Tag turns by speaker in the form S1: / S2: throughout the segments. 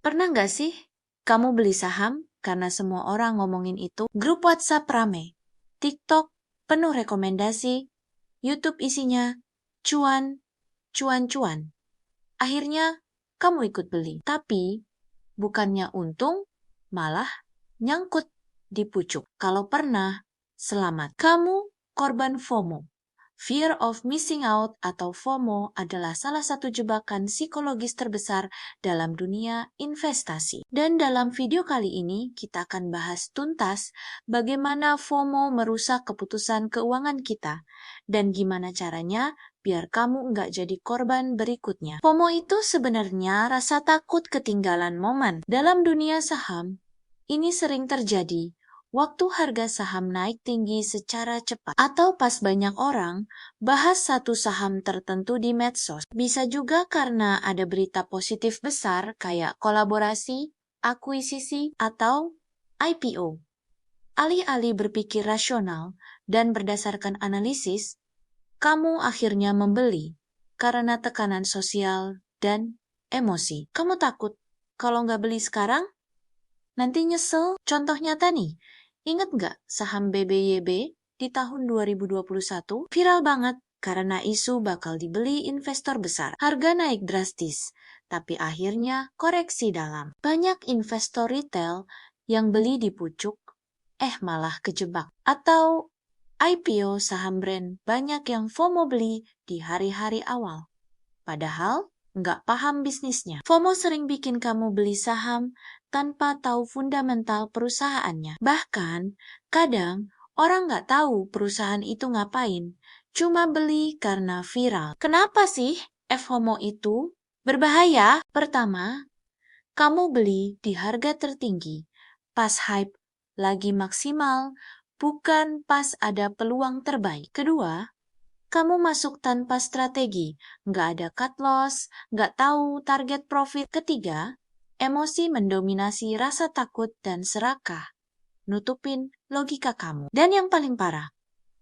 S1: Pernah nggak sih kamu beli saham karena semua orang ngomongin itu? Grup WhatsApp rame, TikTok penuh rekomendasi, YouTube isinya cuan, cuan, cuan. Akhirnya kamu ikut beli. Tapi bukannya untung, malah nyangkut di pucuk. Kalau pernah, selamat. Kamu korban FOMO. Fear of missing out atau FOMO adalah salah satu jebakan psikologis terbesar dalam dunia investasi. Dan dalam video kali ini, kita akan bahas tuntas bagaimana FOMO merusak keputusan keuangan kita dan gimana caranya biar kamu nggak jadi korban berikutnya. FOMO itu sebenarnya rasa takut ketinggalan momen. Dalam dunia saham, ini sering terjadi waktu harga saham naik tinggi secara cepat, atau pas banyak orang bahas satu saham tertentu di medsos. Bisa juga karena ada berita positif besar kayak kolaborasi, akuisisi, atau IPO. Alih-alih berpikir rasional dan berdasarkan analisis, kamu akhirnya membeli karena tekanan sosial dan emosi. Kamu takut kalau nggak beli sekarang, nanti nyesel. Contoh nyata nih, ingat nggak saham BBYB di tahun 2021? Viral banget karena isu bakal dibeli investor besar. Harga naik drastis, tapi akhirnya koreksi dalam. Banyak investor retail yang beli di pucuk, malah kejebak. Atau IPO saham brand, banyak yang FOMO beli di hari-hari awal. Padahal nggak paham bisnisnya. FOMO sering bikin kamu beli saham tanpa tahu fundamental perusahaannya. Bahkan, kadang orang nggak tahu perusahaan itu ngapain, cuma beli karena viral. Kenapa sih FOMO itu berbahaya? Pertama, kamu beli di harga tertinggi, pas hype lagi maksimal, bukan pas ada peluang terbaik. Kedua, kamu masuk tanpa strategi, nggak ada cut loss, nggak tahu target profit. Ketiga, emosi mendominasi rasa takut dan serakah, nutupin logika kamu. Dan yang paling parah,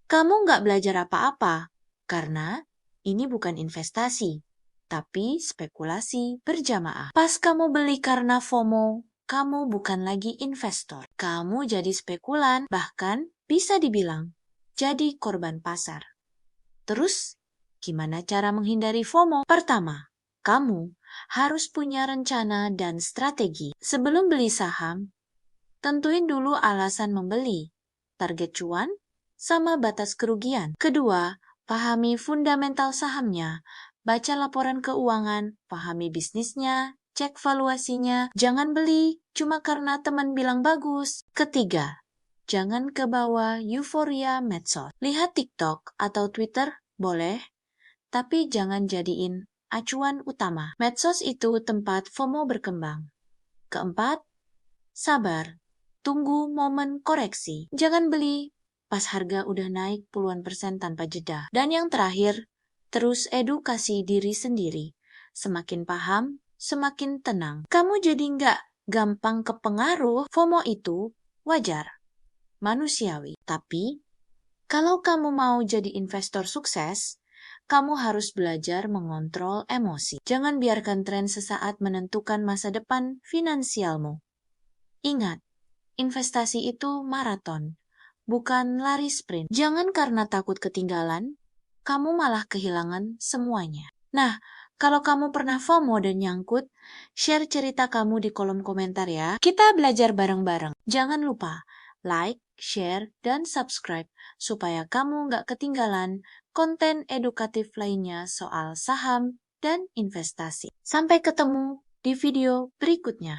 S1: kamu nggak belajar apa-apa, karena ini bukan investasi, tapi spekulasi berjamaah. Pas kamu beli karena FOMO, kamu bukan lagi investor. Kamu jadi spekulan, bahkan bisa dibilang jadi korban pasar. Terus, gimana cara menghindari FOMO? Pertama, kamu harus punya rencana dan strategi. Sebelum beli saham, tentuin dulu alasan membeli, target cuan, sama batas kerugian. Kedua, pahami fundamental sahamnya. Baca laporan keuangan, pahami bisnisnya, cek valuasinya. Jangan beli cuma karena teman bilang bagus. Ketiga, jangan kebawa euforia medsos. Lihat TikTok atau Twitter, boleh, tapi jangan jadiin acuan utama. Medsos itu tempat FOMO berkembang. Keempat, sabar. Tunggu momen koreksi. Jangan beli pas harga udah naik puluhan persen tanpa jeda. Dan yang terakhir, terus edukasi diri sendiri. Semakin paham, semakin tenang. Kamu jadi nggak gampang kepengaruh. FOMO itu wajar, manusiawi. Tapi, kalau kamu mau jadi investor sukses, kamu harus belajar mengontrol emosi. Jangan biarkan tren sesaat menentukan masa depan finansialmu. Ingat, investasi itu maraton, bukan lari sprint. Jangan karena takut ketinggalan, kamu malah kehilangan semuanya. Nah, kalau kamu pernah FOMO dan nyangkut, share cerita kamu di kolom komentar ya. Kita belajar bareng-bareng. Jangan lupa like, share, dan subscribe supaya kamu nggak ketinggalan konten edukatif lainnya soal saham dan investasi. Sampai ketemu di video berikutnya.